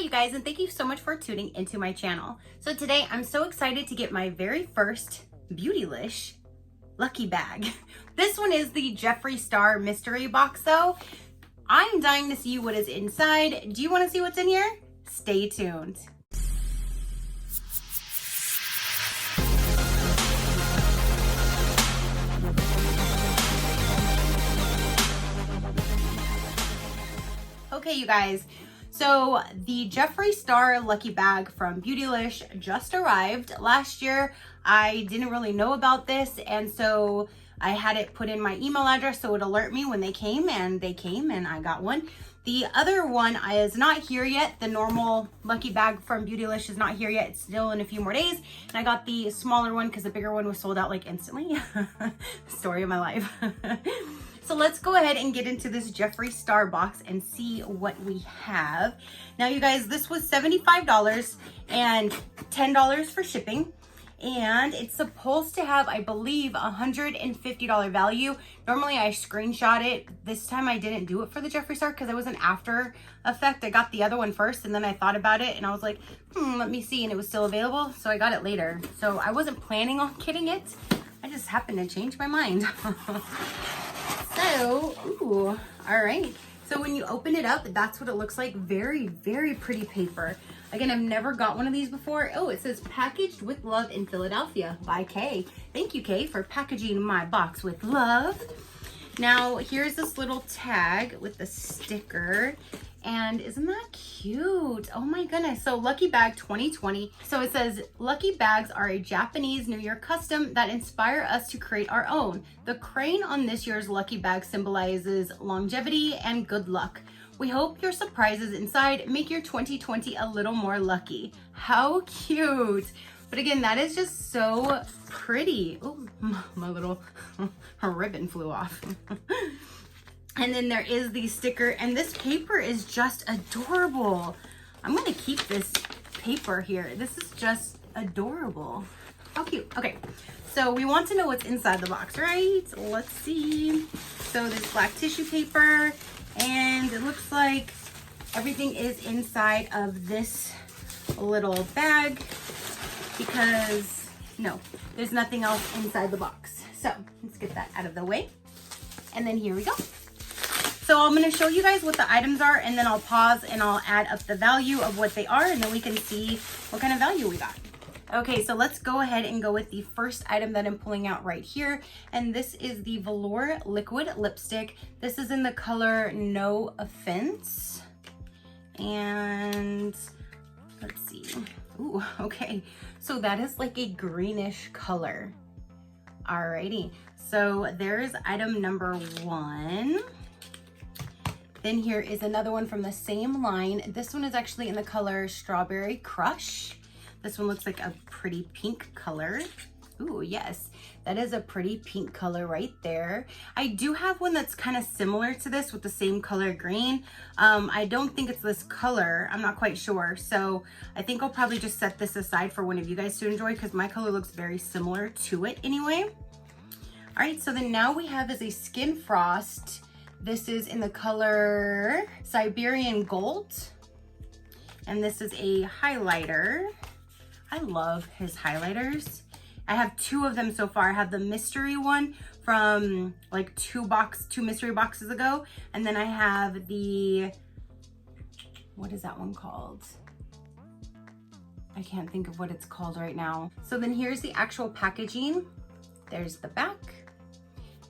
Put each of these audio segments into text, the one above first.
you guys, and thank you so much for tuning into my channel. So today I'm so excited to get my very first Beautylish lucky bag. This one is the Jeffree Star mystery box though. I'm dying to see what is inside. Do you want to see what's in here? Stay tuned. Okay, you guys, so the Jeffree Star lucky bag from Beautylish just arrived. Last year, I didn't really know about this, and so I had it put in my email address so it would alert me when they came, and I got one. The other one is not here yet. The normal lucky bag from Beautylish is not here yet. It's still in a few more days. And I got the smaller one because the bigger one was sold out like instantly. Story of my life. So let's go ahead and get into this Jeffree Star box and see what we have. Now you guys, this was $75 and $10 for shipping. And it's supposed to have, I believe, $150 value. Normally I screenshot it. This time I didn't do it for the Jeffree Star because it was an after effect. I got the other one first and then I thought about it and I was like, let me see. And it was still available. So I got it later. So I wasn't planning on getting it. I just happened to change my mind. So, ooh, all right. So when you open it up, that's what it looks like. Very, very pretty paper. Again, I've never got one of these before. Oh, it says packaged with love in Philadelphia by Kay. Thank you, Kay, for packaging my box with love. Now, here's this little tag with the sticker. And isn't that cute? Oh my goodness. So Lucky Bag 2020. So it says, Lucky Bags are a Japanese New Year custom that inspire us to create our own. The crane on this year's Lucky Bag symbolizes longevity and good luck. We hope your surprises inside make your 2020 a little more lucky. How cute. But again, that is just so pretty. Oh, my little ribbon flew off. And then there is the sticker, and this paper is just adorable. I'm gonna keep this paper here. This is just adorable. How cute. Okay, so we want to know what's inside the box, right? Let's see. So there's black tissue paper, and it looks like everything is inside of this little bag because, no, there's nothing else inside the box. So let's get that out of the way. And then here we go. So I'm going to show you guys what the items are, and then I'll pause and I'll add up the value of what they are, and then we can see what kind of value we got. Okay, so let's go ahead and go with the first item that I'm pulling out right here. And this is the Velour Liquid Lipstick. This is in the color No Offense. And let's see. Ooh, okay. So that is like a greenish color. Alrighty. So there's item number 1. Then here is another one from the same line. This one is actually in the color Strawberry Crush. This one looks like a pretty pink color. Ooh, yes, that is a pretty pink color right there. I do have one that's kind of similar to this with the same color green. I don't think it's this color. I'm not quite sure. So I think I'll probably just set this aside for one of you guys to enjoy because my color looks very similar to it anyway. All right, so then now we have is a Skin Frost. This is in the color Siberian Gold. And this is a highlighter. I love his highlighters. I have 2 of them so far. I have the mystery one from like 2 mystery boxes ago. And then I have the, what is that one called? I can't think of what it's called right now. So then here's the actual packaging. There's the back.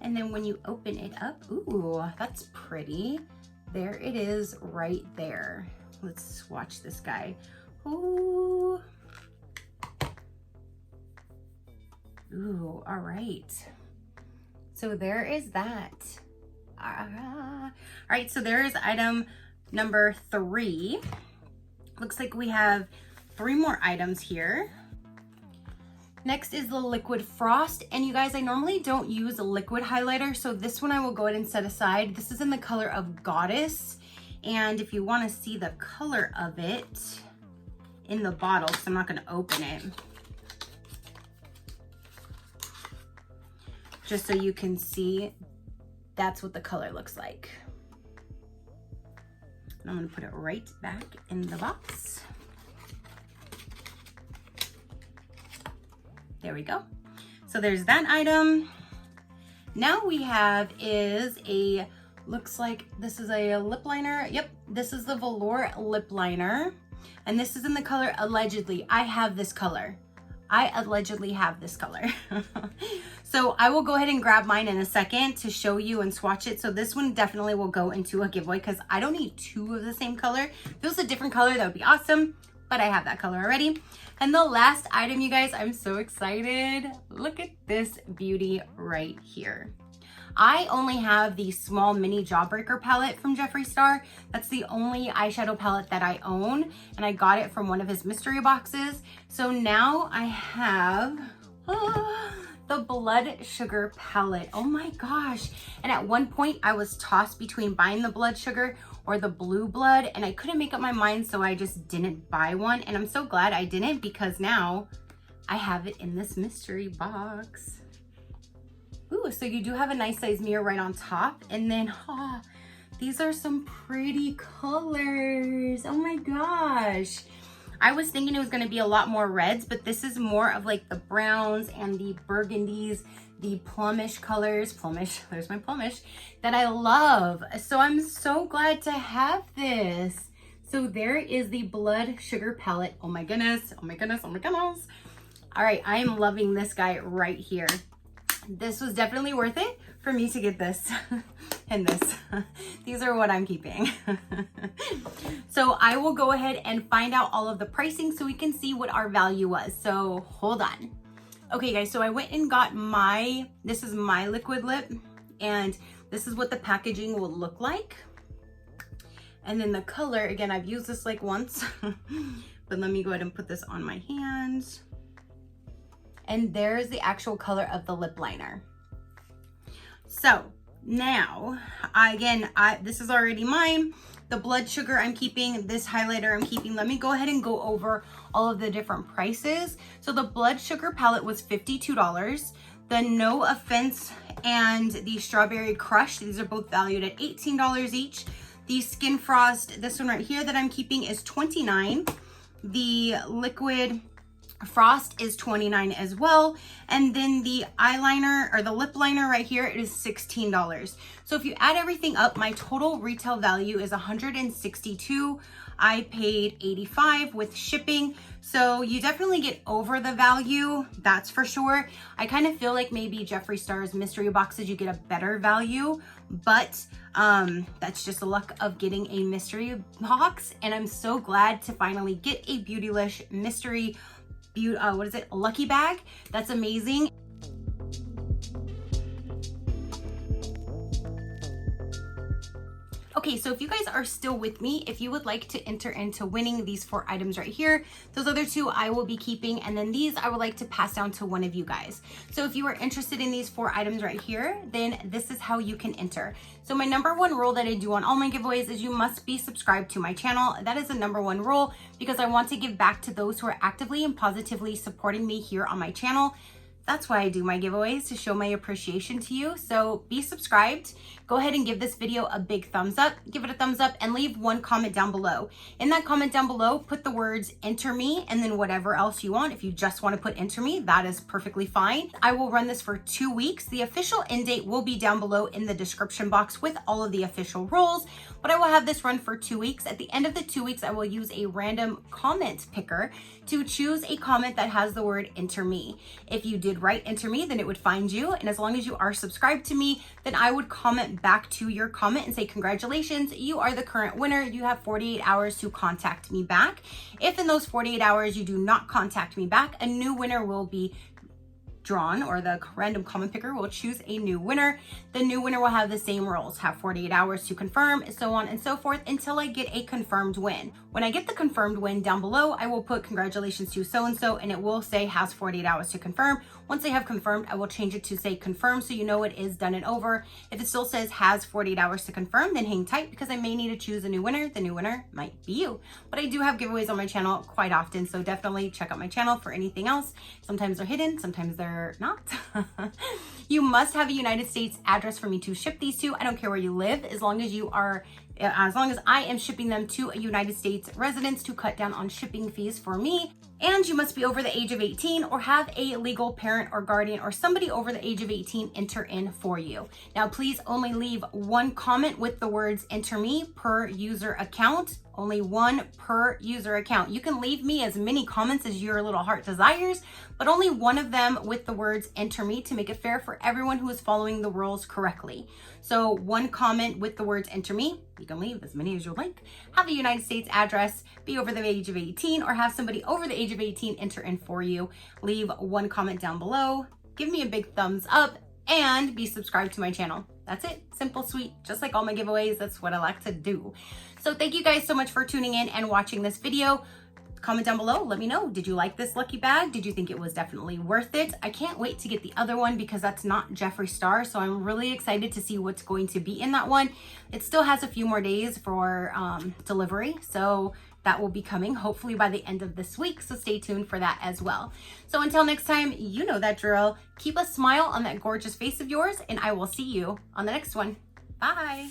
And then when you open it up, ooh, that's pretty. There it is right there. Let's swatch this guy. Ooh. Ooh, all right. So there is that. All right, so there is item number 3. Looks like we have 3 more items here. Next is the Liquid Frost. And you guys, I normally don't use a liquid highlighter, so this one I will go ahead and set aside. This is in the color of Goddess. And if you want to see the color of it in the bottle, because I'm not going to open it, just so you can see, that's what the color looks like. And I'm gonna put it right back in the box. There we go. So there's that item. Now we have is a, looks like this is a lip liner. Yep, this is the velour lip liner. And this is in the color Allegedly. I have this color. I allegedly have this color. So I will go ahead and grab mine in a second to show you and swatch it. So this one definitely will go into a giveaway because I don't need two of the same color. If it was a different color, that would be awesome, but I have that color already. And the last item, you guys, I'm so excited. Look at this beauty right here. I only have the small mini Jawbreaker palette from Jeffree Star. That's the only eyeshadow palette that I own, and I got it from one of his mystery boxes. So now I have the Blood Sugar palette. Oh my gosh. And at one point I was tossed between buying the Blood Sugar or the Blue Blood, and I couldn't make up my mind, so I just didn't buy one. And I'm so glad I didn't, because now I have it in this mystery box. Ooh, so you do have a nice size mirror right on top. And then, these are some pretty colors. Oh my gosh. I was thinking it was gonna be a lot more reds, but this is more of like the browns and the burgundies, the plumish colors, there's my plumish, that I love. So I'm so glad to have this. So there is the Blood Sugar palette. Oh my goodness, oh my goodness, oh my goodness. All right, I am loving this guy right here. This was definitely worth it for me to get this and this. These are what I'm keeping. So I will go ahead and find out all of the pricing so we can see what our value was. So hold on. Okay guys, so I went and got this is my liquid lip, and this is what the packaging will look like. And then the color, again, I've used this like once, but let me go ahead and put this on my hands. And there's the actual color of the lip liner. So now, this is already mine. The Blood Sugar I'm keeping, this highlighter I'm keeping. Let me go ahead and go over all of the different prices. So the Blood Sugar palette was $52. The No Offense and the Strawberry Crush, these are both valued at $18 each. The Skin Frost, this one right here that I'm keeping, is $29. The Liquid Frost is $29 as well. And then the eyeliner or the lip liner right here, it is $16. So if you add everything up, my total retail value is $162. I paid $85 with shipping. So you definitely get over the value, that's for sure. I kind of feel like maybe Jeffree Star's mystery boxes, you get a better value, but that's just the luck of getting a mystery box. And I'm so glad to finally get a Beautylish mystery lucky bag. That's amazing. Okay, so if you guys are still with me, if you would like to enter into winning these 4 items right here, those other 2 I will be keeping, and then these I would like to pass down to one of you guys. So if you are interested in these 4 items right here, then this is how you can enter. So my #1 rule that I do on all my giveaways is you must be subscribed to my channel. That is the #1 rule, because I want to give back to those who are actively and positively supporting me here on my channel. That's why I do my giveaways, to show my appreciation to you. So be subscribed. Go ahead and give this video a big thumbs up. Give it a thumbs up and leave one comment down below. In that comment down below, put the words enter me and then whatever else you want. If you just want to put enter me, that is perfectly fine. I will run this for 2 weeks. The official end date will be down below in the description box with all of the official rules, but I will have this run for 2 weeks. At the end of the 2 weeks, I will use a random comment picker to choose a comment that has the word enter me. If you did write enter me, then it would find you. And as long as you are subscribed to me, then I would comment back to your comment and say, congratulations, you are the current winner. You have 48 hours to contact me back. If in those 48 hours you do not contact me back, a new winner will be drawn, or the random comment picker will choose a new winner. The new winner will have the same rules, have 48 hours to confirm, so on and so forth, until I get a confirmed win. When I get the confirmed win down below, I will put congratulations to so-and-so, and it will say has 48 hours to confirm. Once I have confirmed, I will change it to say confirm, so you know it is done and over. If it still says has 48 hours to confirm, then hang tight, because I may need to choose a new winner. The new winner might be you. But I do have giveaways on my channel quite often, so definitely check out my channel for anything else. Sometimes they're hidden, sometimes they're not. You must have a United States address for me to ship these to. I don't care where you live, as long as you are as long as I am shipping them to a United States residence to cut down on shipping fees for me. And you must be over the age of 18 or have a legal parent or guardian or somebody over the age of 18 enter in for you. Now, please only leave one comment with the words "enter me" per user account. Only one per user account. You can leave me as many comments as your little heart desires, but only one of them with the words "enter me" to make it fair for everyone who is following the rules correctly. So one comment with the words "enter me." You can leave as many as you like. Have a United States address, be over the age of 18, or have somebody over the age of 18 enter in for you. Leave one comment down below. Give me a big thumbs up and be subscribed to my channel. That's it. Simple, sweet, just like all my giveaways. That's what I like to do. So thank you guys so much for tuning in and watching this video. Comment down below. Let me know. Did you like this lucky bag? Did you think it was definitely worth it? I can't wait to get the other one because that's not Jeffree Star. So I'm really excited to see what's going to be in that one. It still has a few more days for delivery. So that will be coming hopefully by the end of this week. So stay tuned for that as well. So until next time, you know that drill. Keep a smile on that gorgeous face of yours, and I will see you on the next one. Bye.